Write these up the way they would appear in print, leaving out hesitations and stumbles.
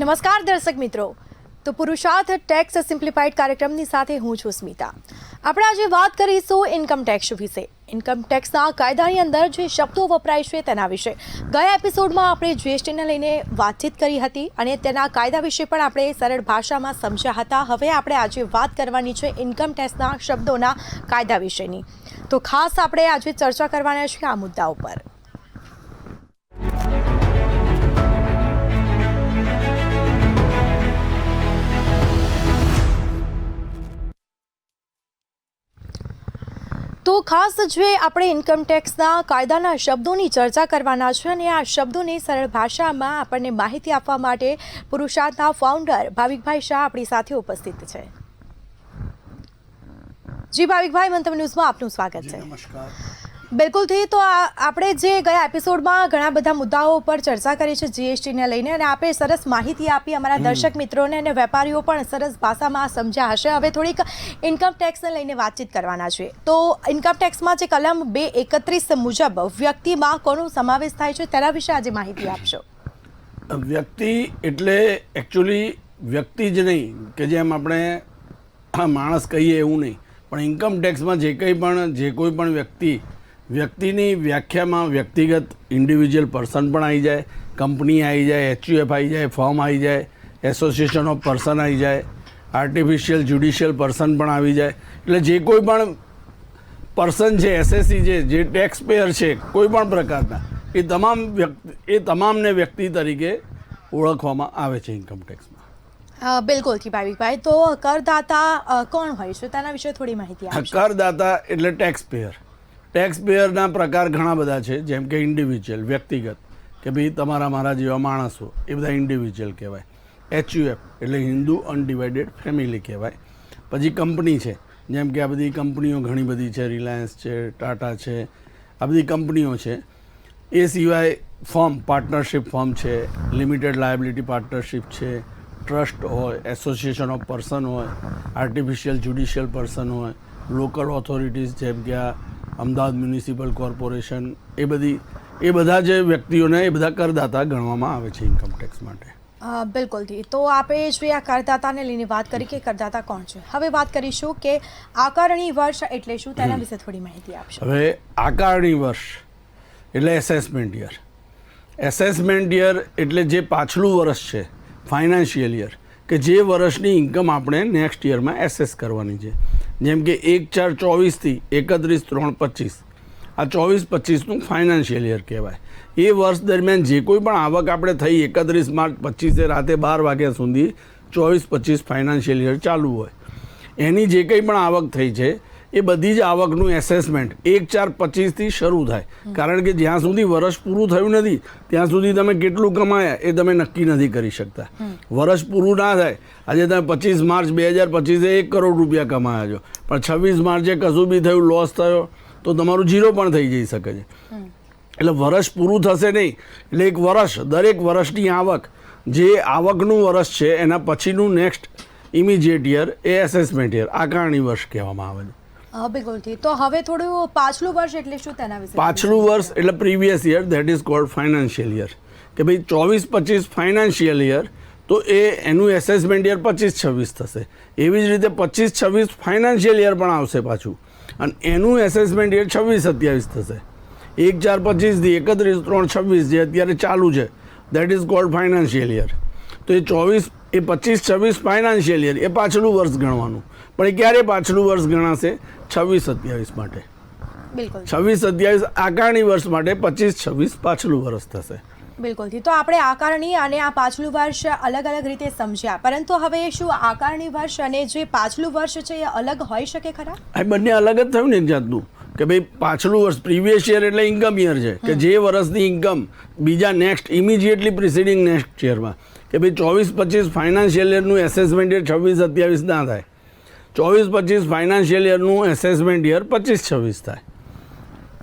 નમસ્કાર દર્શક મિત્રો, તો પુરુષાર્થ ટેક્સ સિમ્પ્લિફાઈડ કાર્યક્રમની સાથે હું છું સ્મિતા. આપણે આજે વાત કરીશું ઇન્કમ ટેક્સ વિશે. ઇન્કમ ટેક્સના કાયદાની અંદર જે શબ્દો વપરાય છે તેના વિશે. ગયા એપિસોડમાં આપણે જીએસટીને લઈને વાતચીત કરી હતી અને તેના કાયદા વિશે પણ આપણે સરળ ભાષામાં સમજ્યા હતા. હવે આપણે આજે વાત કરવાની છે ઇન્કમ ટેક્સના શબ્દોના કાયદા વિશેની. તો ખાસ આપણે આજે ચર્ચા કરવાના છીએ આ મુદ્દા ઉપર. તો ખાસ જે આપણે ઇન્કમ ટેક્સના કાયદાના શબ્દોની ચર્ચા કરવાના છે અને આ શબ્દોની સરળ ભાષામાં આપણને માહિતી આપવા માટે પુરુષાર્થના ફાઉન્ડર ભાવિકભાઈ શાહ આપણી સાથે ઉપસ્થિત છે. જી ભાવિકભાઈ, મંતવ્ય ન્યૂઝમાં આપનું સ્વાગત છે. નમસ્કાર. બિલકુલથી. તો આપણે જે ગયા એપિસોડમાં ઘણા બધા મુદ્દાઓ પર ચર્ચા કરી છે જીએસટીને લઈને, અને આપણે સરસ માહિતી આપી અમારા દર્શક મિત્રોને, અને વેપારીઓ પણ સરસ ભાષામાં સમજ્યા હશે. હવે થોડીક ઇન્કમ ટેક્સને લઈને વાતચીત કરવાના છે. તો ઇન્કમ ટેક્સમાં જે કલમ 231 મુજબ વ્યક્તિમાં કોનો સમાવેશ થાય છે તેના વિશે આજે માહિતી આપશો. વ્યક્તિ એટલે એકચ્યુઅલી વ્યક્તિ જ નહીં કે જેમ આપણે માણસ કહીએ એવું નહીં, પણ ઇન્કમ ટેક્સમાં જે કોઈ પણ વ્યક્તિની વ્યાખ્યામાં વ્યક્તિગત ઇન્ડિવિજ્યુઅલ પર્સન પણ આવી જાય, કંપની આવી જાય, HUF આવી જાય, ફર્મ આવી જાય, એસોસિએશન ઓફ પર્સન આવી જાય, આર્ટિફિશિયલ જ્યુડિશિયલ પર્સન પણ આવી જાય. એટલે જે કોઈ પણ પર્સન છે, SSE છે, જે ટેક્સ પેયર છે કોઈ પણ પ્રકારના, એ તમામને વ્યક્તિ તરીકે ઓળખવામાં આવે છે ઇન્કમ ટેક્સમાં. બિલકુલથી ભાવિકભાઈ. તો કરદાતા કોણ હોય છે તેના વિશે થોડી માહિતી આપશો. કરદાતા એટલે ટેક્સ પેયર. ટેક્સ પેયરના પ્રકાર ઘણા બધા છે, જેમ કે ઇન્ડિવિજ્યુઅલ વ્યક્તિગત, કે ભાઈ તમારા મારા જેવા માણસો, એ બધા ઇન્ડિવિજ્યુઅલ કહેવાય. HUF એટલે હિન્દુ અનડિવાઇડેડ ફેમિલી કહેવાય. પછી કંપની છે, જેમ કે આ બધી કંપનીઓ ઘણી બધી છે, રિલાયન્સ છે, ટાટા છે, આ બધી કંપનીઓ છે. એ સિવાય ફર્મ, પાર્ટનરશિપ ફર્મ છે, લિમિટેડ લાયબિલિટી પાર્ટનરશિપ છે, ટ્રસ્ટ હોય, એસોસિએશન ઓફ પર્સન હોય, આર્ટિફિશિયલ જ્યુડિશિયલ પર્સન હોય, લોકલ ઓથોરિટીઝ જેમ કે આ અમદાવાદ મ્યુનિસિપલ કોર્પોરેશન, એ બધા જે વ્યક્તિઓને એ બધા કરદાતા ગણવામાં આવે છે ઇન્કમ ટેક્સ માટે. બિલકુલથી. તો આપણે જે આ કરદાતાને લઈને વાત કરી કે કરદાતા કોણ છે, હવે વાત કરીશું કે આકારણી વર્ષ એટલે શું તેના વિશે થોડી માહિતી આપશો. હવે આકારણી વર્ષ એટલે એસેસમેન્ટ યર. એસેસમેન્ટ યર એટલે જે પાછલું વર્ષ છે, ફાઇનાન્શિયલ યર, કે જે વર્ષની ઇન્કમ આપણે નેક્સ્ટ યરમાં એસેસ કરવાની છે. જેમ કે 1/4/24 થી 31/3/25, આ 24-25નું ફાઇનાન્શિયલ યર કહેવાય. એ વર્ષ દરમિયાન જે કોઈ પણ આવક આપણે થઈ 31 માર્ચ 25 રાતે 12 વાગ્યા સુધી 24-25 ફાઇનાન્શિયલ યર ચાલુ હોય, એની જે કંઈ પણ આવક થઈ છે એ બધી જ આવકનું એસેસમેન્ટ 1/4/25થી શરૂ થાય. કારણ કે જ્યાં સુધી વર્ષ પૂરું થયું નથી ત્યાં સુધી તમે કેટલું કમાયા એ તમે નક્કી નથી કરી શકતા. વર્ષ પૂરું ના થાય, આજે તમે 25 માર્ચ 2025 1 કરોડ રૂપિયા કમાયા છો, પણ 26 માર્ચે કશું બી થયું, લોસ થયો, તો તમારું ઝીરો પણ થઈ જઈ શકે છે. એટલે વર્ષ પૂરું થશે નહીં, એટલે એક વર્ષ, દરેક વર્ષની આવક, જે આવકનું વર્ષ છે એના પછીનું નેક્સ્ટ ઇમિજિએટ યર એ એસેસમેન્ટ યર, આકારણી વર્ષ કહેવામાં આવે છે. બિલકુલથી. તો હવે થોડું પાછલું વર્ષ એટલે શું તેના વિશે. પાછલું વર્ષ એટલે previous year, that is called financial year. કે ભાઈ 24-25 ફાઇનાન્શિયલ યર, તો એનું એસેસમેન્ટ યર 25-26 થશે. એવી જ રીતે 25-26 ફાઇનાન્શિયલ યર પણ આવશે પાછું, અને એનું એસેસમેન્ટ યર 26-27 થશે. 1/4/25 થી 31/3/26 જે અત્યારે ચાલુ છે, that is called financial year. તો એ 25-26 ફાઇનાન્શિયલ યર એ પાછલું વર્ષ ગણવાનું. પણ એ ક્યારે પાછલું વર્ષ ગણાશે? 26-27 માટે. 26-27 આકારણી વર્ષ માટે, 25-26 પાછલું વર્ષ થશે. બિલકુલથી. તો આપણે આકારણી અને આ પાછલું વર્ષ અલગ અલગ રીતે સમજ્યા, પરંતુ હવે શું આકારણી વર્ષ અને જે પાછલું વર્ષ છે એ અલગ હોઈ શકે ખરા? આ બંને અલગ જ થયું ને એક જાતનું, કે ભાઈ પાછલું વર્ષ પ્રીવિયસ યર એટલે ઇન્કમ યર છે, કે જે વર્ષની ઇન્કમ બીજા નેક્સ્ટ ઇમિજિએટલી પ્રિસીડિંગ નેક્સ્ટ યરમાં, કે ભાઈ 24-25 ફાઇનાન્શિયલ યરનું એસેસમેન્ટ યર 26-27 ના થાય, 24-25 ફાઇનાન્શિયલ યરનું એસેસમેન્ટ યર 25-26 થાય,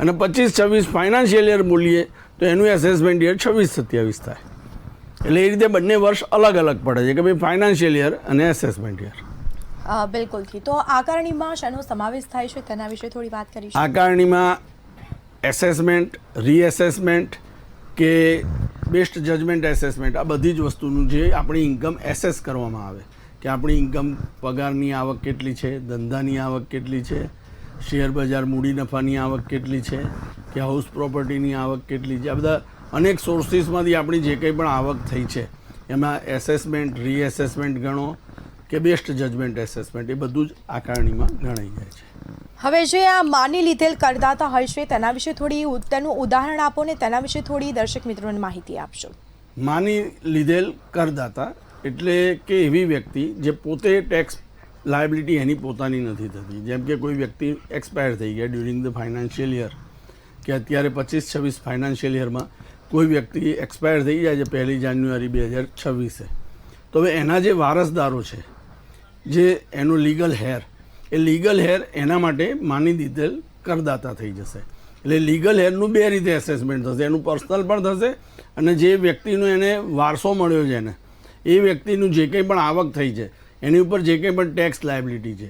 અને 25-26 ફાઇનાન્શિયલ યર બોલીએ તો એનું એસેસમેન્ટ યર 26-27 થાય. એટલે એ રીતે બંને વર્ષ અલગ અલગ પડે છે, કે ભાઈ ફાઇનાન્શિયલ યર અને એસેસમેન્ટ યર. બિલકુલથી. તો આકારણીમાં શેનો સમાવેશ થાય છે તેના વિશે થોડી વાત કરીશું. આકારણીમાં એસેસમેન્ટ, રીએસેસમેન્ટ કે બેસ્ટ જજમેન્ટ એસેસમેન્ટ, આ બધી જ વસ્તુનું જે આપણી ઇન્કમ એસેસ કરવામાં આવે કે આપણી ઇન્કમ પગારની આવક કેટલી છે, ધંધાની આવક કેટલી છે, શેર બજાર મૂડી નફાની આવક કેટલી છે, કે હાઉસ પ્રોપર્ટીની આવક કેટલી છે, આ બધા અનેક સોર્સિસમાંથી આપણી જે કંઈ પણ આવક થઈ છે એમાં એસેસમેન્ટ, રીએસેસમેન્ટ ગણો કે બેસ્ટ જજમેન્ટ એસેસમેન્ટ, એ બધું જ આકારણીમાં ગણાઈ જાય છે. હવે જે આ માની લીધેલ કરદાતા હોય છે તેના વિશે તેનું ઉદાહરણ આપો ને તેના વિશે થોડી દર્શક મિત્રોને માહિતી આપશો. માની લીધેલ કરદાતા એટલે કે એવી વ્યક્તિ જે પોતે ટેક્સ લાયબિલિટી એની પોતાની નથી થતી. જેમ કે કોઈ વ્યક્તિ એક્સપાયર થઈ ગયા ડ્યુરિંગ ધ ફાઇનાન્શિયલ યર, કે અત્યારે 25-26 ફાઇનાન્શિયલ યરમાં કોઈ વ્યક્તિ એક્સપાયર થઈ જાય છે 1 જાન્યુઆરી 2026, તો હવે એના જે વારસદારો છે, જે એનું લીગલ હેર, એ લીગલ હેર એના માટે માની દીધેલ કરદાતા થઈ જશે. એટલે લીગલ હેરનું બે રીતે એસેસમેન્ટ થશે, એનું પર્સનલ પણ થશે અને જે વ્યક્તિનો એને વારસો મળ્યો છે એને એ વ્યક્તિનું જે કંઈ પણ આવક થઈ છે એની ઉપર જે કંઈ પણ ટેક્સ લાયબિલિટી છે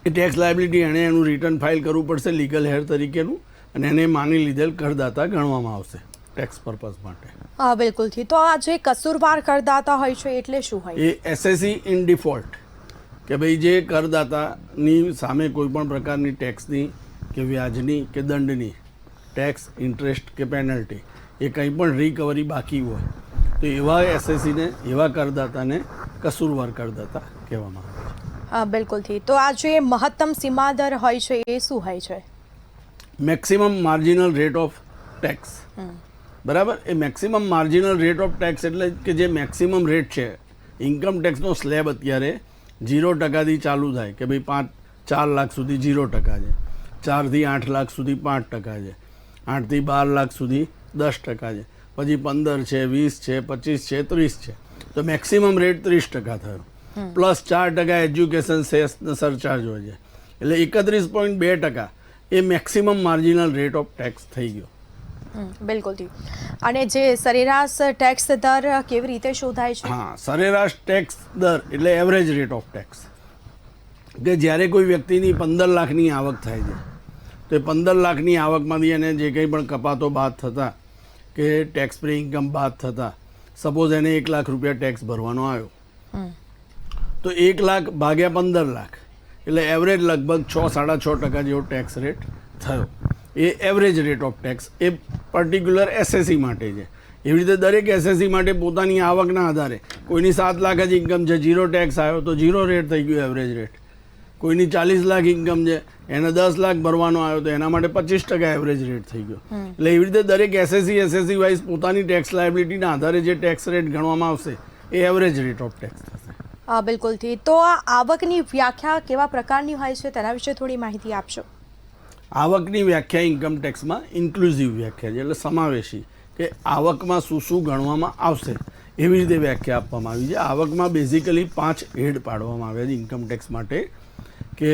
એ ટેક્સ લાયબિલિટી એણે એનું રિટર્ન ફાઇલ કરવું પડશે લીગલ હેર તરીકેનું, અને એને માની લીધેલ કરદાતા ગણવામાં આવશે ટેક્સ પર્પઝ માટે. હા બિલકુલથી. તો આ જે કસૂરવાર કરદાતા હોય છે એટલે શું હોય? એ એસએસસી ઇન ડિફોલ્ટ, કે ભાઈ જે કરદાતાની સામે કોઈ પણ પ્રકારની ટેક્સની કે વ્યાજની કે દંડની ટેક્સ, ઇન્ટરેસ્ટ કે પેનલ્ટી એ કંઈ પણ રિકવરી બાકી હોય તો એવા એસએસસીને, એવા કરદાતાને કસૂરવાર કરદાતા કહેવામાં આવે છે. હા બિલકુલથી. તો આ જે મહત્તમ સીમાદર હોય છે એ શું હોય છે? Maximum marginal rate of tax. બરાબર, એ maximum marginal rate of tax એટલે કે જે મેક્સિમમ રેટ છે ઇન્કમ ટેક્સનો સ્લેબ અત્યારે 0% ચાલુ થાય કે ભાઈ 4 લાખ સુધી 0% છે, 4 થી 8 લાખ સુધી 5% છે, 8 થી 12 લાખ સુધી 10% છે, પછી 15 છે, 20 છે, 25 છે, 30 છે, તો મેક્સિમમ રેટ 30% થયો, પ્લસ 4% એજ્યુકેશન સેસ સરચાર્જ હોય છે, એટલે 31.2% એ maximum marginal rate of tax થઈ ગયો. બિલકુલથી. અને જે સરેરાશ ટેક્સ દર કેવી રીતે શોધાય છે? હા, સરેરાશ ટેક્સ દર એટલે એવરેજ રેટ ઓફ ટેક્સ, કે જ્યારે કોઈ વ્યક્તિની 15 લાખની આવક થાય છે તો એ 15 લાખની આવકમાંથી એને જે કંઈ પણ કપાતો બાદ થતા કે ટેક્સ ફ્રી ઇન્કમ બાદ થતા, સપોઝ એને 1 લાખ રૂપિયા ટેક્સ ભરવાનો આવ્યો તો 1 લાખ ભાગ્યા 15 લાખ એટલે એવરેજ લગભગ 6-6.5% જેવો ટેક્સ રેટ થયો. એ એવરેજ રેટ ઓફ ટેક્સ એ પર્ટિક્યુલર એસએસસી માટે છે. એવી રીતે દરેક એસએસસી માટે પોતાની આવકના આધારે કોઈની 7 લાખ જ ઇન્કમ છે, 0 ટેક્સ આવ્યો તો 0 રેટ થઈ ગયો એવરેજ રેટ. કોઈની 40 લાખ ઇન્કમ છે, એને 10 લાખ ભરવાનો આવ્યો તો એના માટે 25% એવરેજ રેટ થઈ ગયો. એટલે એવી રીતે દરેક એસએસસી વાઇઝ પોતાની ટેક્સ લાયબિલિટીના આધારે જે ટેક્સ રેટ ગણવામાં આવશે એ એવરેજ રેટ ઓફ ટેક્સ થશે. હા બિલકુલથી. તો આ આવકની વ્યાખ્યા કેવા પ્રકારની હોય છે તેના વિશે થોડી માહિતી આપશો. આવકની વ્યાખ્યા ઇન્કમ ટેક્સમાં ઇન્ક્લુઝિવ વ્યાખ્યા છે, એટલે સમાવેશી, કે આવકમાં શું શું ગણવામાં આવશે એવી રીતે વ્યાખ્યા આપવામાં આવી છે. આવકમાં બેઝિકલી 5 હેડ પાડવામાં આવ્યા છે ઇન્કમ ટેક્સ માટે, કે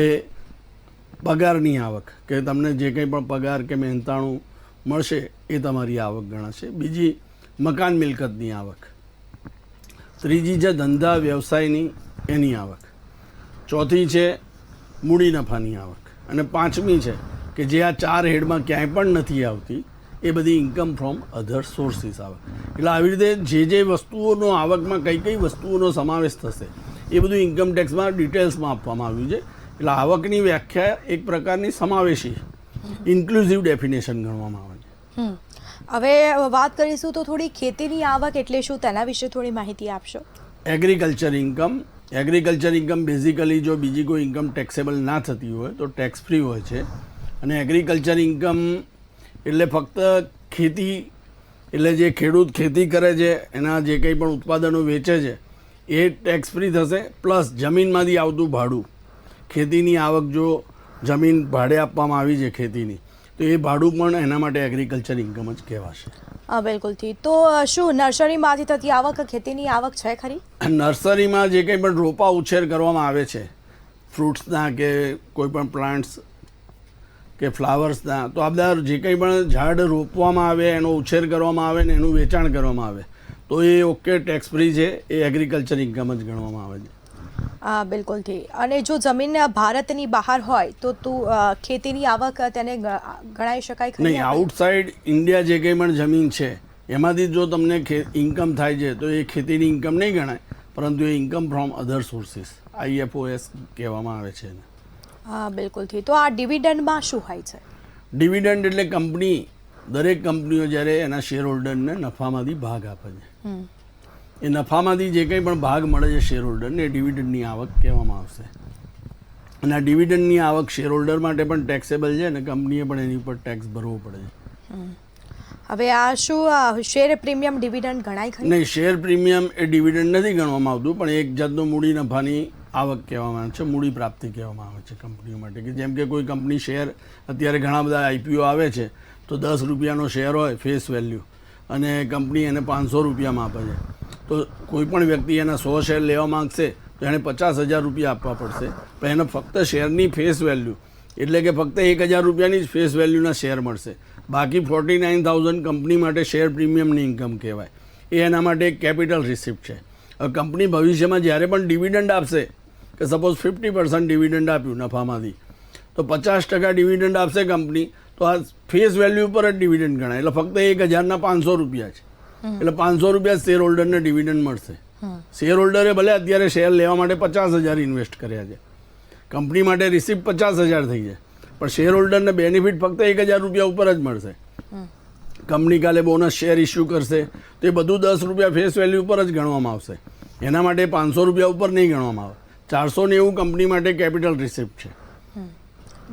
પગારની આવક, કે તમને જે કંઈ પણ પગાર કે મહેનતાણું મળશે એ તમારી આવક ગણાશે. બીજી મકાન મિલકતની આવક, ત્રીજી છે ધંધા વ્યવસાયની એની આવક, ચોથી છે મૂડી નફાની આવક, અને પાંચમી છે કે જે આ 4 હેડમાં ક્યાંય પણ નથી આવતી એ બધી ઇન્કમ ફ્રોમ અધર સોર્સિસ આવે. એટલે આવી રીતે જે વસ્તુઓનો આવકમાં કઈ કઈ વસ્તુઓનો સમાવેશ થશે એ બધું ઇન્કમ ટેક્સમાં ડિટેલ્સમાં આપવામાં આવ્યું છે. એટલે આવકની વ્યાખ્યા એક પ્રકારની સમાવેશી ઇન્ક્લુઝિવ ડેફિનેશન ગણવામાં આવે છે. હવે વાત કરીશું તો થોડી ખેતીની આવક એટલે શું તેના વિશે થોડી માહિતી આપશો. Agriculture income. Agriculture income basically જો બીજી કોઈ ઇન્કમ ટેક્સેબલ ના થતી હોય તો ટેક્સ ફ્રી હોય છે. અને એગ્રીકલ્ચર ઇન્કમ એટલે ફક્ત ખેતી, એટલે જે ખેડૂત ખેતી કરે છે એના જે કંઈ પણ ઉત્પાદનો વેચે છે એ ટેક્સ ફ્રી થશે, પ્લસ જમીનમાંથી આવતું ભાડું. ખેતીની આવક જો જમીન ભાડે આપવામાં આવી છે ખેતીની તો એ ભાડું પણ એના માટે એગ્રીકલ્ચર ઇન્કમ જ કહેવાશે. હા બિલકુલથી. તો શું નર્સરીમાંથી થતી આવક ખેતીની આવક છે ખરી? નર્સરીમાં જે કંઈ પણ રોપા ઉછેર કરવામાં આવે છે ફ્રૂટ્સના કે કોઈ પણ પ્લાન્ટ્સ કે ફ્લાવર્સના, તો આ બધા જે કંઈ પણ ઝાડ રોપવામાં આવે, એનો ઉછેર કરવામાં આવે ને એનું વેચાણ કરવામાં આવે તો એ ઓકે ટેક્સ ફ્રી છે, એ એગ્રીકલ્ચર ઇન્કમ જ ગણવામાં આવે છે. હા બિલકુલથી. અને જો જમીન ભારતની બહાર હોય તો ખેતીની આવક તેને ગણાવી શકાય ખરી? નહીં, આઉટસાઇડ ઇન્ડિયા જે કંઈ પણ જમીન છે એમાંથી જો તમને ઇન્કમ થાય છે તો એ ખેતીની ઇન્કમ નહીં ગણાય, પરંતુ એ income from other sources, IFOS કહેવામાં આવે છે એને. હા બિલકુલથી. તો આ ડિવિડન્ડમાં શું હોય છે? ડિવિડન્ડ એટલે દરેક કંપનીઓ જ્યારે એના શેર હોલ્ડરને નફામાંથી ભાગ આપે છે, એ નફામાંથી જે કંઈ પણ ભાગ મળે છે શેર હોલ્ડરને એ ડિવિડન્ડની આવક કહેવામાં આવશે. અને આ ડિવિડન્ડની આવક શેર હોલ્ડર માટે પણ ટેક્સેબલ છે અને કંપનીએ પણ એની ઉપર ટેક્સ ભરવો પડે છે. હવે આ શું શેર પ્રીમિયમ ડિવિડન્ડ ગણાય ખરી? નહીં, શેર પ્રીમિયમ એ ડિવિડન્ડ નથી ગણવામાં આવતું, પણ એક જાતનો મૂડી નફાની આવક કહેવામાં આવે છે, મૂડી પ્રાપ્તિ કહેવામાં આવે છે કંપનીઓ માટે. કે જેમ કે કોઈ કંપની શેર, અત્યારે ઘણા બધા IPO આવે છે તો 10 રૂપિયાનો શેર હોય ફેસ વેલ્યુ, અને કંપની એને 500 રૂપિયામાં આપે છે, તો કોઈ પણ વ્યક્તિ એના 100 શેર લેવા માંગશે તો એણે 50,000 રૂપિયા આપવા પડશે, પણ એને ફક્ત શેરની ફેસ વેલ્યુ એટલે કે ફક્ત 1,000 રૂપિયાની જ ફેસ વેલ્યુના શેર મળશે. બાકી 49,000 કંપની માટે શેર પ્રીમિયમની ઇન્કમ કહેવાય. એ એના માટે એક કેપિટલ રિસિપ્ટ છે. હવે કંપની ભવિષ્યમાં જ્યારે પણ ડિવિડન્ડ આપશે, કે સપોઝ 50% ડિવિડન્ડ આપ્યું નફામાંથી, તો 50% ડિવિડન્ડ આપશે કંપની, તો આ ફેસ વેલ્યુ પર જ ડિવિડન્ડ ગણાય. એટલે ફક્ત 1,000ના 500 રૂપિયા છે, એટલે 500 રૂપિયા શેર હોલ્ડરને ડિવિડન્ડ મળશે. શેર હોલ્ડરે ભલે અત્યારે શેર લેવા માટે 50,000 ઇન્વેસ્ટ કર્યા છે, કંપની માટે રિસિપ્ટ 50,000 થઈ છે, પણ શેર હોલ્ડરને બેનિફિટ ફક્ત 1,000 રૂપિયા ઉપર જ મળશે. કંપની કાલે બોનસ શેર ઇસ્યુ કરશે તો એ બધું 10 રૂપિયા ફેસ વેલ્યુ ઉપર જ ગણવામાં આવશે. એના માટે 500 રૂપિયા ઉપર નહીં ગણવામાં આવે. 490 કંપની માટે કેપિટલ રિસિપ્ટ છે.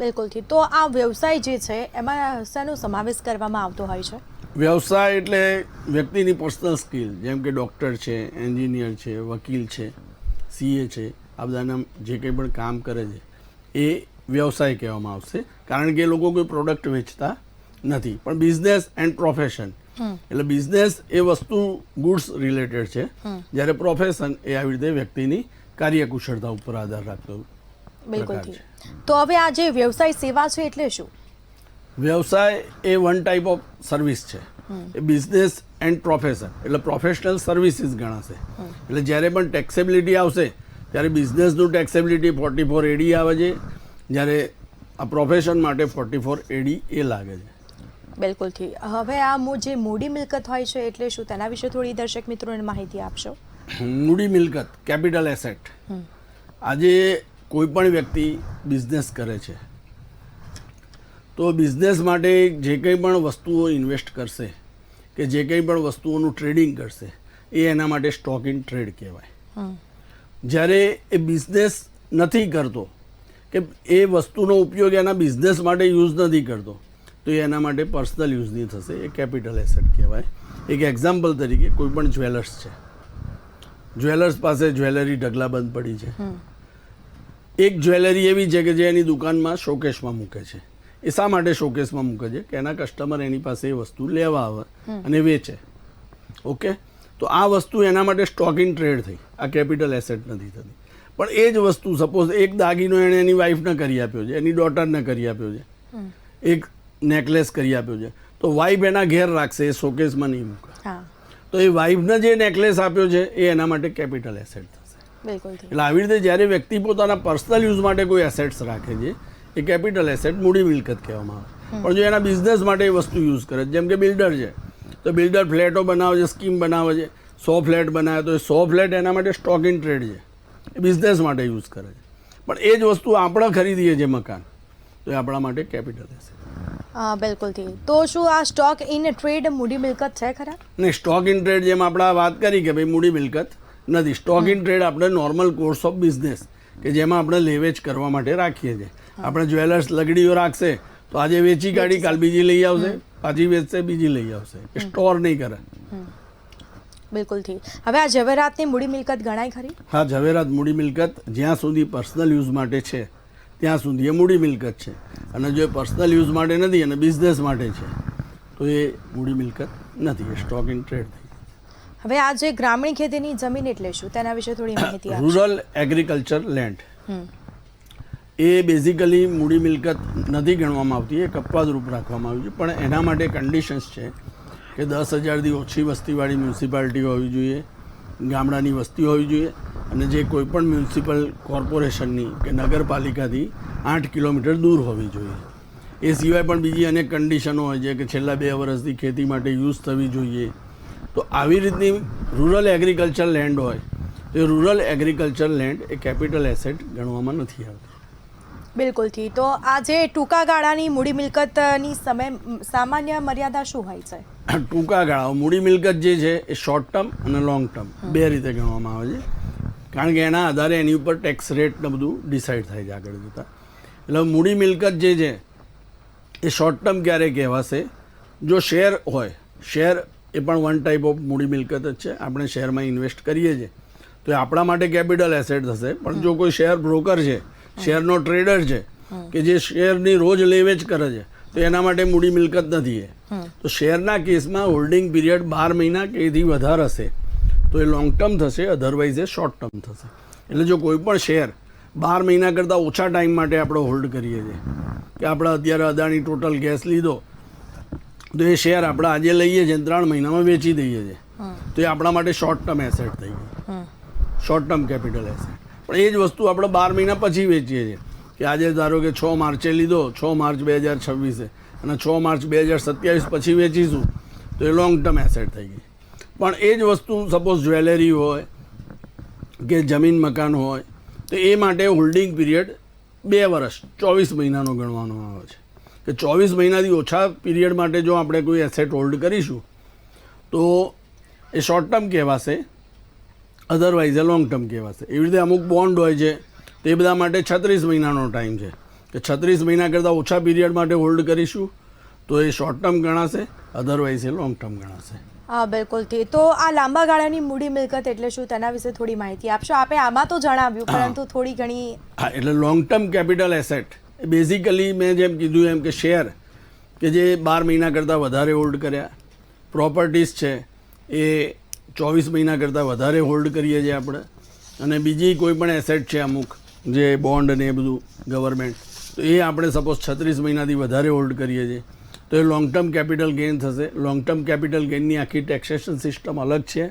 બિલકુલથી. તો આ વ્યવસાય જે છે એમાં શેનો સમાવેશ કરવામાં આવતો હોય છે? વ્યવસાય એટલે વ્યક્તિની પર્સનલ સ્કિલ, જેમ કે ડૉક્ટર છે, એન્જિનિયર છે, વકીલ છે, CA છે, આ બધાના જે કંઈ પણ કામ કરે છે એ વ્યવસાય કહેવામાં આવશે, કારણ કે એ લોકો કોઈ પ્રોડક્ટ વેચતા નથી. પણ બિઝનેસ એન્ડ પ્રોફેશન એટલે બિઝનેસ એ વસ્તુ ગુડ્સ રિલેટેડ છે, જ્યારે પ્રોફેશન એ આવી રીતે વ્યક્તિની કાર્યકુશળતા ઉપર આધાર રાખતો. બિલકુલથી. તો હવે આ જે વ્યવસાય સેવા છે એટલે શું? વ્યવસાય એ વન ટાઈપ ઓફ સર્વિસ છે. એ બિઝનેસ એન્ડ પ્રોફેશન એટલે પ્રોફેશનલ સર્વિસીસ ગણાશે. એટલે જ્યારે પણ ટેક્સેબિલિટી આવશે ત્યારે બિઝનેસનું ટેક્સેબિલિટી 44 AD આવે છે, જ્યારે આ પ્રોફેશન માટે 44 AD એ લાગે છે. બિલકુલથી. હવે આ જે મૂડી મિલકત હોય છે એટલે શું, તેના વિશે થોડી દર્શક મિત્રોને માહિતી આપશો? મૂડી મિલકત, કેપિટલ એસેટ. આજે કોઈ પણ વ્યક્તિ બિઝનેસ કરે છે તો બિઝનેસ માટે જે કંઈ પણ વસ્તુઓ ઇન્વેસ્ટ કરશે કે જે કંઈ પણ વસ્તુઓનું ટ્રેડિંગ કરશે એ એના માટે સ્ટોક ઇન ટ્રેડ કહેવાય. જ્યારે એ બિઝનેસ નથી કરતો કે એ વસ્તુનો ઉપયોગ એના બિઝનેસ માટે યુઝ નથી કરતો તો એ એના માટે પર્સનલ યુઝની થશે, એ કેપિટલ એસેટ કહેવાય. એક એક્ઝામ્પલ તરીકે કોઈ પણ જ્વેલર્સ છે, જ્વેલર્સ પાસે જ્વેલરી ઢગલાબંધ પડી છે. એક જ્વેલરી એવી છે કે જે એની દુકાનમાં શોકેસમાં મૂકે છે. એ શા માટે શોકેસમાં મૂકે છે? કે એના કસ્ટમર એની પાસે એ વસ્તુ લેવા આવે અને વેચે. ઓકે, તો આ વસ્તુ એના માટે સ્ટોક ઇન ટ્રેડ થઈ, આ કેપિટલ એસેટ નથી થતી. પણ એ જ વસ્તુ સપોઝ એક દાગીનો એણે એની વાઈફને કરી આપ્યો છે, એની ડોટરને કરી આપ્યો છે, એક નેકલેસ કરી આપ્યો છે, તો વાઈફ એના ઘેર રાખશે, એ શોકેસમાં નહીં મૂકે. તો એ વાઈફને જે નેકલેસ આપ્યો છે એ એના માટે કેપિટલ એસેટ થશે. એટલે આવી રીતે જ્યારે વ્યક્તિ પોતાના પર્સનલ યુઝ માટે કોઈ એસેટ્સ રાખે છે એ કેપિટલ એસેટ, મૂડી મિલકત કહેવામાં આવે. પણ જો એના બિઝનેસ માટે એ વસ્તુ યુઝ કરે, જેમ કે બિલ્ડર છે તો બિલ્ડર ફ્લેટો બનાવે છે, સ્કીમ બનાવે છે, 100 ફ્લેટ બનાવે તો એ 100 ફ્લેટ એના માટે સ્ટોક ઇન ટ્રેડ છે, એ બિઝનેસ માટે યુઝ કરે છે. પણ એ જ વસ્તુ આપણે ખરીદીએ છીએ મકાન, તો એ આપણા માટે કેપિટલ એસેટ. બિલકુલથી. તો શું આ સ્ટોક ઇન ટ્રેડ મૂડી મિલકત છે ખરા? નહીં, સ્ટોક ઇન ટ્રેડ જેમ આપણે વાત કરી કે ભાઈ મૂડી મિલકત નથી. સ્ટોક ઇન ટ્રેડ આપણે નોર્મલ કોર્સ ઓફ બિઝનેસ કે જેમાં આપણે લેવેચ કરવા માટે રાખીએ છીએ. આપણે જ્વેલર્સ લગડીઓ રાખશે તો આજે વેચી કાઢી કાલ બીજી લઈ આવશે, પાછી વેચશે બીજી લઈ આવશે, એ સ્ટોર નહીં કરે. બિલકુલથી. હવે આ ઝવેરાતની મૂડી મિલકત ગણાય ખરી? હા, ઝવેરાત મૂડી મિલકત જ્યાં સુધી પર્સનલ યુઝ માટે છે ત્યાં સુધી એ મૂડી મિલકત છે, અને જો એ પર્સનલ યુઝ માટે નથી અને બિઝનેસ માટે છે તો એ મૂડી મિલકત નથી, એ સ્ટોક ઇન ટ્રેડ થઈ. હવે આ જે ગ્રામીણ ખેતીની જમીન એટલે શું, તેના વિશે થોડી માહિતી આપો. રૂરલ એગ્રીકલ્ચર લેન્ડ એ બેઝિકલી મૂડી મિલકત નથી ગણવામાં આવતી, એ કપવાદ રૂપ રાખવામાં આવ્યું છે. પણ એના માટે કન્ડિશન્સ છે કે 10,000થી ઓછી વસ્તીવાળી મ્યુનિસિપાલિટી હોવી જોઈએ, ગામડાની વસ્તી હોવી જોઈએ, અને જે કોઈ પણ મ્યુનિસિપલ કોર્પોરેશનની કે નગરપાલિકાથી 8 કિલોમીટર દૂર હોવી જોઈએ. એ સિવાય પણ બીજી અનેક કન્ડિશનો હોય છે કે છેલ્લા 2 વર્ષથી ખેતી માટે યુઝ થવી જોઈએ. તો આવી રીતની રૂરલ એગ્રીકલ્ચર લેન્ડ હોય તો એ રૂરલ એગ્રીકલ્ચર લેન્ડ એ કેપિટલ એસેટ ગણવામાં નથી આવતી. બિલકુલથી. તો આજે ટૂંકા ગાળાની મૂડી મિલકતની સામાન્ય મર્યાદા શું હોય છે? ટૂંકા ગાળા મૂડી મિલકત જે છે એ શોર્ટ ટર્મ અને લોંગ ટર્મ 2 રીતે ગણવામાં આવે છે, કારણ કે એના આધારે એની ઉપર ટેક્સ રેટ ને બધું ડિસાઇડ થાય છે આગળ જતાં. એટલે મૂડી મિલકત જે છે એ શોર્ટ ટર્મ ક્યારે કહેવાશે? જો શેર હોય, શેર એ પણ વન ટાઈપ ઓફ મૂડી મિલકત જ છે. આપણે શેરમાં ઇન્વેસ્ટ કરીએ છીએ તો એ આપણા માટે કેપિટલ એસેટ થશે. પણ જો કોઈ શેર બ્રોકર છે, શેરનો ટ્રેડર છે કે જે શેરની રોજ લેવેચ કરે છે, તો એના માટે મૂડી મિલકત નથી એ. તો શેરના કેસમાં હોલ્ડિંગ પીરિયડ 12 મહિના કે એથી વધારે હશે તો એ લોંગ ટર્મ થશે, અધરવાઇઝ એ શોર્ટ ટર્મ થશે. એટલે જો કોઈ પણ શેર 12 મહિના કરતાં ઓછા ટાઈમ માટે આપણે હોલ્ડ કરીએ છીએ, કે આપણે અત્યારે અદાણી ટોટલ ગેસ લીધો તો એ શેર આપણે આજે લઈએ છીએ 3 મહિનામાં વેચી દઈએ છીએ, તો એ આપણા માટે શોર્ટ ટર્મ એસેટ થઈ ગઈ, શોર્ટ ટર્મ કેપિટલ એસેટ. પણ એ જ વસ્તુ આપણે 12 મહિના પછી વેચીએ છીએ, કે આજે ધારો કે 6 માર્ચે લીધો, 6 માર્ચ 2026 અને 6 માર્ચ 2027 પછી વેચીશું તો એ લોંગ ટર્મ એસેટ થઈ ગઈ. પણ એ જ વસ્તુ સપોઝ જ્વેલરી હોય કે જમીન મકાન હોય તો એ માટે હોલ્ડિંગ પીરિયડ 2 વર્ષ 24 મહિનાનો ગણવાનો આવે છે, કે 24 મહિનાથી ઓછા પીરિયડ માટે જો આપણે કોઈ એસેટ હોલ્ડ કરીશું તો એ શોર્ટ ટર્મ કહેવાશે, અધરવાઇઝ એ લોંગ ટર્મ કહેવાશે. એવી રીતે અમુક બોન્ડ હોય છે તે બધા માટે 36 મહિનાનો ટાઈમ છે, કે 36 મહિના કરતાં ઓછા પીરિયડ માટે હોલ્ડ કરીશું તો એ શોર્ટ ટર્મ ગણાશે, અધરવાઇઝ એ લોંગ ટર્મ ગણાશે. હા, બિલકુલથી. તો આ લાંબા ગાળાની મૂડી મિલકત એટલે શું, તેના વિશે થોડી માહિતી આપશો? આપે આમાં તો જણાવ્યું, પરંતુ થોડી ઘણી. હા, એટલે long term capital asset basically મેં જેમ કીધું એમ કે શેર કે જે 12 મહિના કરતાં વધારે હોલ્ડ કર્યા, પ્રોપર્ટીઝ છે એ 24 મહિના કરતાં વધારે હોલ્ડ કરીએ છીએ આપણે, અને બીજી કોઈ પણ એસેટ છે અમુક જે બોન્ડ ને એ બધું ગવર્મેન્ટ, તો એ આપણે સપોઝ 36 મહિનાથી વધારે હોલ્ડ કરીએ છીએ તો એ લોંગ ટર્મ કેપિટલ ગેઇન થશે. લોંગ ટર્મ કેપિટલ ગેઇનની આખી ટેક્સેશન સિસ્ટમ અલગ છે.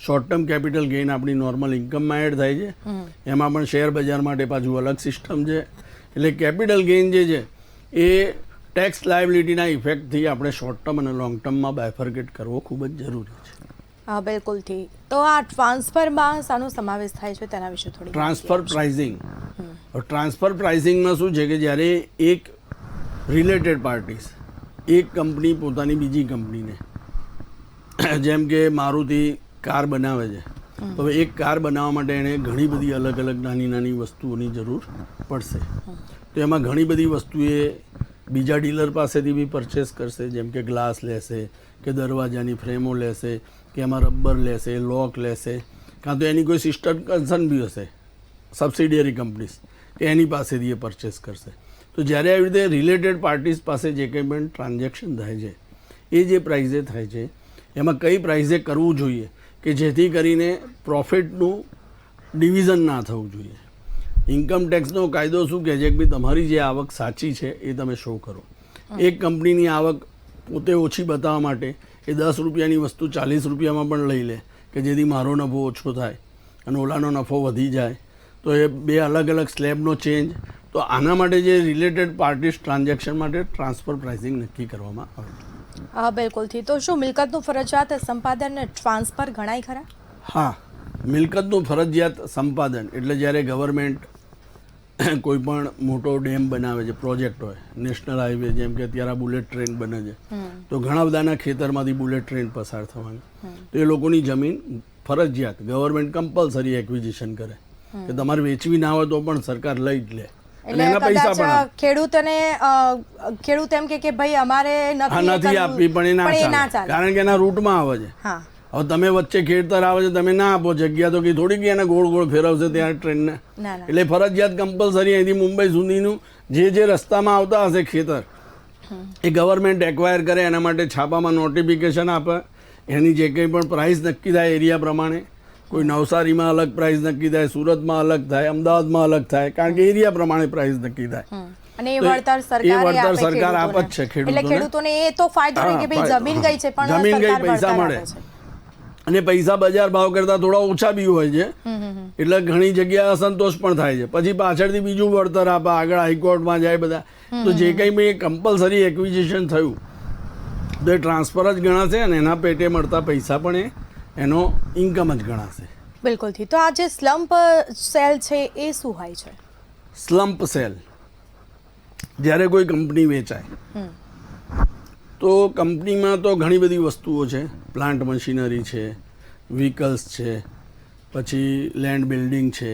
શોર્ટ ટર્મ કેપિટલ ગેઇન આપણી નોર્મલ ઇન્કમમાં એડ થાય છે, એમાં પણ શેર બજાર માટે પાછું અલગ સિસ્ટમ છે. એટલે કેપિટલ ગેઇન જે છે એ ટેક્સ લાયબિલિટીના ઇફેક્ટથી આપણે શોર્ટ ટર્મ અને લોંગ ટર્મમાં બાયફર્કેટ કરવો ખૂબ જ જરૂરી છે. હા, બિલકુલથી. તો આ ટ્રાન્સફરમાં શાનો સમાવેશ થાય છે તેના વિશે થોડી. Transfer pricing. ટ્રાન્સફર પ્રાઇઝિંગમાં શું છે કે જ્યારે એક રિલેટેડ પાર્ટીઝ, એક કંપની પોતાની બીજી કંપનીને, જેમ કે મારુતિ કાર બનાવે છે તો હવે એક કાર બનાવવા માટે એણે ઘણી બધી અલગ અલગ નાની નાની વસ્તુઓની જરૂર પડશે, તો એમાં ઘણી બધી વસ્તુ એ બીજા ડીલર પાસેથી બી પરચેસ કરશે, જેમ કે ગ્લાસ લેશે કે દરવાજાની ફ્રેમો લેશે કે એમાં રબર લેશે, લોક લેશે, કાં તો એની કોઈ સિસ્ટર કન્સર્ન બી હશે સબસિડિયરી કંપનીઝ કે એની પાસેથી એ પરચેસ કરશે. તો જ્યારે આવી રીતે રિલેટેડ પાર્ટીઝ પાસે જે કંઈ પણ ટ્રાન્ઝેક્શન થાય છે એ જે પ્રાઇઝે થાય છે એમાં કઈ પ્રાઇઝે કરવું જોઈએ કે જેથી કરીને પ્રોફિટનું ડિવિઝન ના થવું જોઈએ. ઇન્કમ ટેક્સનો કાયદો શું કહે છે કે ભાઈ તમારી જે આવક સાચી છે એ તમે શો કરો. એક કંપનીની આવક પોતે ઓછી બતાવવા માટે એ 10 રૂપિયાની વસ્તુ 40 રૂપિયામાં પણ લઈ લે કે જેથી મારો નફો ઓછો થાય અને ઓલાનો નફો વધી જાય, તો એ 2 અલગ અલગ સ્લેબનો ચેન્જ. તો આના માટે જે રિલેટેડ પાર્ટીઝ ટ્રાન્ઝેક્શન માટે ટ્રાન્સફર પ્રાઇસિંગ નક્કી કરવામાં આવે. હા, બિલકુલથી. તો શું મિલકતનું ફરજિયાત સંપાદન ટ્રાન્સફર ગણાય ખરા? હા, મિલકતનું ફરજિયાત સંપાદન એટલે જ્યારે ગવર્મેન્ટ કોઈ પણ મોટો ડેમ બનાવે છે, પ્રોજેક્ટ હોય, નેશનલ હાઈવે, જેમ કે અત્યારે બુલેટ ટ્રેન બને છે, તો ઘણા બધાના ખેતરમાંથી બુલેટ ટ્રેન પસાર થવાની, તો એ લોકોની જમીન ફરજિયાત ગવર્મેન્ટ કમ્પલસરી એક્વિઝિશન કરે કે તમારે વેચવી ના હોય તો પણ સરકાર લઈ જ લે. એટલે કદાચ ખેડૂત એમ કે ભાઈ અમારે નથી આપવી, પણ એ ના ચાલે, કારણ કે એના રૂટમાં આવે છે. હવે તમે વચ્ચે ખેતર આવે છે, તમે ના આપો જગ્યા તો કે થોડીક એને ગોળ ગોળ ફેરવશે ત્યાં ટ્રેનને, એટલે ફરજિયાત કમ્પલસરી અહીંથી મુંબઈ સુધીનું જે રસ્તામાં આવતા હશે ખેતર એ ગવર્મેન્ટ એક્વાયર કરે, એના માટે છાપામાં નોટિફિકેશન આપે, એની જે કંઈ પણ પ્રાઇસ નક્કી થાય એરિયા પ્રમાણે, કોઈ નવસારીમાં અલગ પ્રાઇસ નક્કી થાય, સુરતમાં અલગ થાય, અમદાવાદમાં અલગ થાય, કારણ કે એરિયા પ્રમાણે પ્રાઇસ નક્કી થાય. અને એ વળતર સરકાર આપે જ છે ખેડૂતોને. એટલે ખેડૂતોને એ તો ફાયદો રહે કે ભાઈ જમીન ગઈ છે પણ જમીન ગઈ પૈસા મળે. અને પૈસા બજાર ભાવ કરતાં થોડા ઓછા બી હોય છે, એટલે ઘણી જગ્યાએ અસંતોષ પણ થાય છે. પછી પાછળથી બીજું વળતર આપે, આગળ હાઈકોર્ટમાં જાય બધા. તો જે કંઈ બી કમ્પલસરી એક્વિઝિશન થયું તો એ ટ્રાન્સફર જ ગણાશે અને એના પેટે મળતા પૈસા પણ એનો ઇન્કમ જ ગણાશે. બિલકુલથી. તો આ જે સ્લમ્પ સેલ છે એ શું હોય છે? સ્લમ્પ સેલ જ્યારે કોઈ કંપની વેચાય તો કંપનીમાં તો ઘણી બધી વસ્તુઓ છે. પ્લાન્ટ મશીનરી છે, વ્હીકલ્સ છે, પછી લેન્ડ બિલ્ડિંગ છે.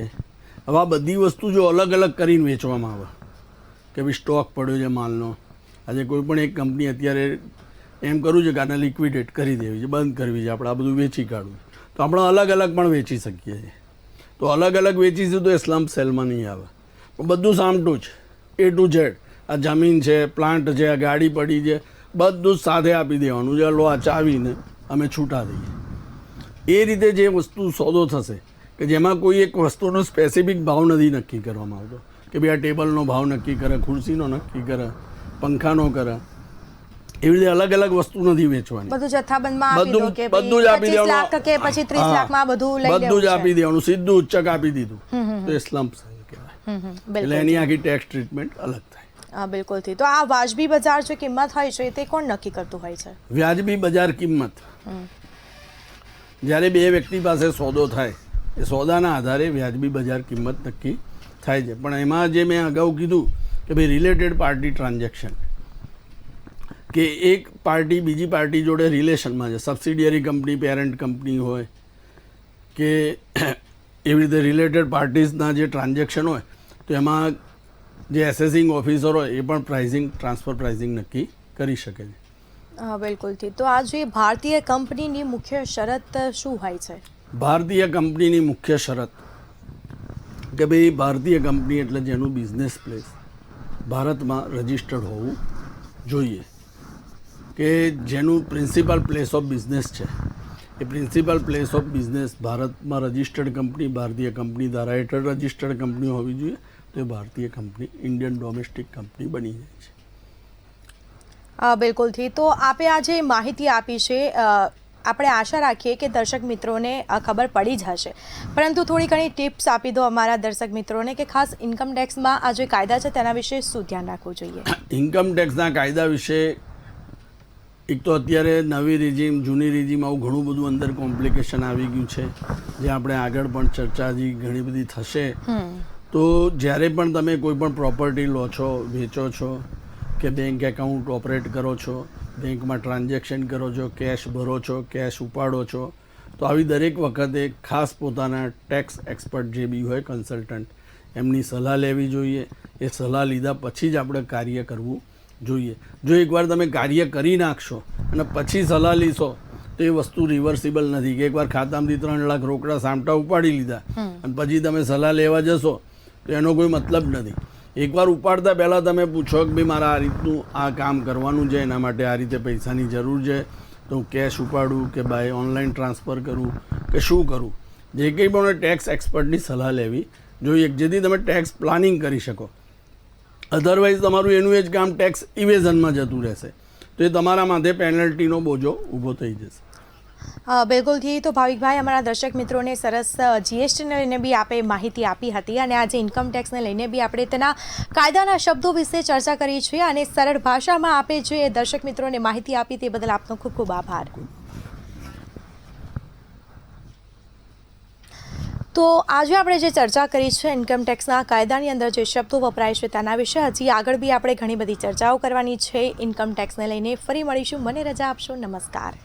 હવે આ બધી વસ્તુ જો અલગ અલગ કરીને વેચવામાં આવે કે ભાઈ સ્ટોક પડ્યો છે માલનો, આજે કોઈ પણ એક કંપની અત્યારે એમ કરવું છે કે આને લિક્વિડેટ કરી દેવી છે, બંધ કરવી છે, આપણે આ બધું વેચી કાઢવું, તો આપણે અલગ અલગ પણ વેચી શકીએ છીએ. તો અલગ અલગ વેચીશું તો એ સ્લમ્પ સેલમાં નહીં આવે. પણ બધું સામટું જ A to Z, આ જમીન છે, પ્લાન્ટ છે, આ ગાડી પડી છે, બધું જ સાથે આપી દેવાનું છે. લો આ ચાવીને અમે છૂટા દઈએ. એ રીતે જે વસ્તુ સોદો થશે કે જેમાં કોઈ એક વસ્તુનો સ્પેસિફિક ભાવ નથી નક્કી કરવામાં આવતો કે ભાઈ આ ટેબલનો ભાવ નક્કી કરે, ખુરશીનો નક્કી કરે, પંખાનો કરે, એવી રીતે અલગ અલગ વસ્તુ નથી વેચવાની. બધું જથ્થાબંધમાં આપી દો કે બધું જ આપી 25 લાખ કે પછી 30 લાખમાં બધું લઈ લેવું બધું જ છે. આપી દેવાનું, સીધું ઉચ્ચક આપી દીધું, તો એ સ્લમ્પ સેલ કહેવાય. એટલે એની આખી ટેક્સ ટ્રીટમેન્ટ અલગ થાય. બિલકુલથી. તો આ વાજબી બજાર જે કિંમત હોય છે તે કોણ નક્કી કરતું હોય છે? વ્યાજબી બજાર કિંમત જ્યારે બે વ્યક્તિ પાસે સોદો થાય એ સોદાના આધારે વ્યાજબી બજાર કિંમત નક્કી થાય છે. પણ એમાં જે મેં અગાઉ કીધું કે ભાઈ રિલેટેડ પાર્ટી ટ્રાન્ઝેક્શન, કે એક પાર્ટી બીજી પાર્ટી જોડે રિલેશનમાં છે, સબસિડિયરી કંપની, પેરેન્ટ કંપની હોય કે એવી રીતે રિલેટેડ પાર્ટીઝના જે ટ્રાન્ઝેક્શન હોય તો એમાં જે એસેસિંગ ઓફિસર હોય એ પણ પ્રાઇઝિંગ, ટ્રાન્સફર પ્રાઇઝિંગ નક્કી કરી શકે છે. બિલકુલથી. તો આ જે ભારતીય કંપનીની મુખ્ય શરત શું હોય છે? ભારતીય કંપનીની મુખ્ય શરત કે ભાઈ ભારતીય કંપની એટલે જેનું બિઝનેસ પ્લેસ ભારતમાં રજિસ્ટર્ડ હોવું જોઈએ, કે જેનું પ્રિન્સિપલ પ્લેસ ઓફ બિઝનેસ છે એ પ્રિન્સિપલ પ્લેસ ઓફ બિઝનેસ ભારતમાં રજિસ્ટર્ડ કંપની, ભારતીય કંપની ધારા હેઠળ રજિસ્ટર્ડ કંપની હોવી જોઈએ. તો એ ભારતીય કંપની ઇન્ડિયન ડોમેસ્ટિક કંપની બની જાય છે. બિલકુલથી. તો આપે આ જે માહિતી આપી છે આપણે આશા રાખીએ કે દર્શક મિત્રોને ખબર પડી જ હશે, પરંતુ થોડી ઘણી ટિપ્સ આપી દો અમારા દર્શક મિત્રોને કે ખાસ ઇન્કમ ટેક્સમાં આ જે કાયદા છે તેના વિશે શું ધ્યાન રાખવું જોઈએ? ઇન્કમ ટેક્સના કાયદા વિશે એક તો અત્યારે નવી રિજીમ, જૂની રિજીમ, આવું ઘણું બધું અંદર કોમ્પ્લિકેશન આવી ગયું છે, જે આપણે આગળ પણ ચર્ચા ઘણી બધી થશે. તો જ્યારે પણ તમે કોઈ પણ પ્રોપર્ટી લો છો, વેચો છો, કે બેંક એકાઉન્ટ ઓપરેટ કરો છો, બેંકમાં ટ્રાન્ઝેક્શન કરો છો, કેશ ભરો છો, કેશ ઉપાડો છો, તો આવી દરેક વખતે ખાસ પોતાના ટેક્સ એક્સપર્ટ જે બી હોય, કન્સલ્ટન્ટ, એમની સલાહ લેવી જોઈએ. એ સલાહ લીધા પછી જ આપણે કાર્ય કરવું જોઈએ. જો એકવાર તમે કાર્ય કરી નાખશો અને પછી સલાહ લીશો તો એ વસ્તુ રિવર્સિબલ નથી, કે એકવાર ખાતામાંથી 3 લાખ રોકડા સામટા ઉપાડી લીધા અને પછી તમે સલાહ લેવા જશો તો એનો કોઈ મતલબ નથી. એકવાર ઉપાડતા પહેલાં તમે પૂછો કે ભાઈ મારે આ રીતનું આ કામ કરવાનું છે, એના માટે આ રીતે પૈસાની જરૂર છે, તો હું કેશ ઉપાડું કે બાય ઓનલાઈન ટ્રાન્સફર કરું કે શું કરું, જે કંઈ પણ ટેક્સ એક્સપર્ટની સલાહ લેવી જોઈએ, જેથી તમે ટેક્સ પ્લાનિંગ કરી શકો. અધરવાઇઝ તમારું એનું એ જ કામ ટેક્સ ઇવેઝનમાં જતું રહેશે, તો એ તમારા માથે પેનલ્ટીનો બોજો ઊભો થઈ જશે. બિલકુલથી. તો ભાવિકભાઈ, અમારા દર્શક મિત્રોને સરસ જીએસટીને લઈને બી આપે માહિતી આપી હતી અને આજે ઇન્કમ ટેક્સને લઈને બી આપણે તેના કાયદાના શબ્દો વિશે ચર્ચા કરી છે અને સરળ ભાષામાં આપે જે દર્શક મિત્રોને માહિતી આપી તે બદલ આપનો ખૂબ ખૂબ આભાર. તો આજે આપણે જે ચર્ચા કરી છે ઇન્કમ ટેક્સના કાયદાની અંદર જે શબ્દો વપરાય છે તેના વિશે હજી આગળ બી આપણે ઘણી બધી ચર્ચાઓ કરવાની છે ઇન્કમ ટેક્સને લઈને. ફરી મળીશું. મને રજા આપશો. નમસ્કાર.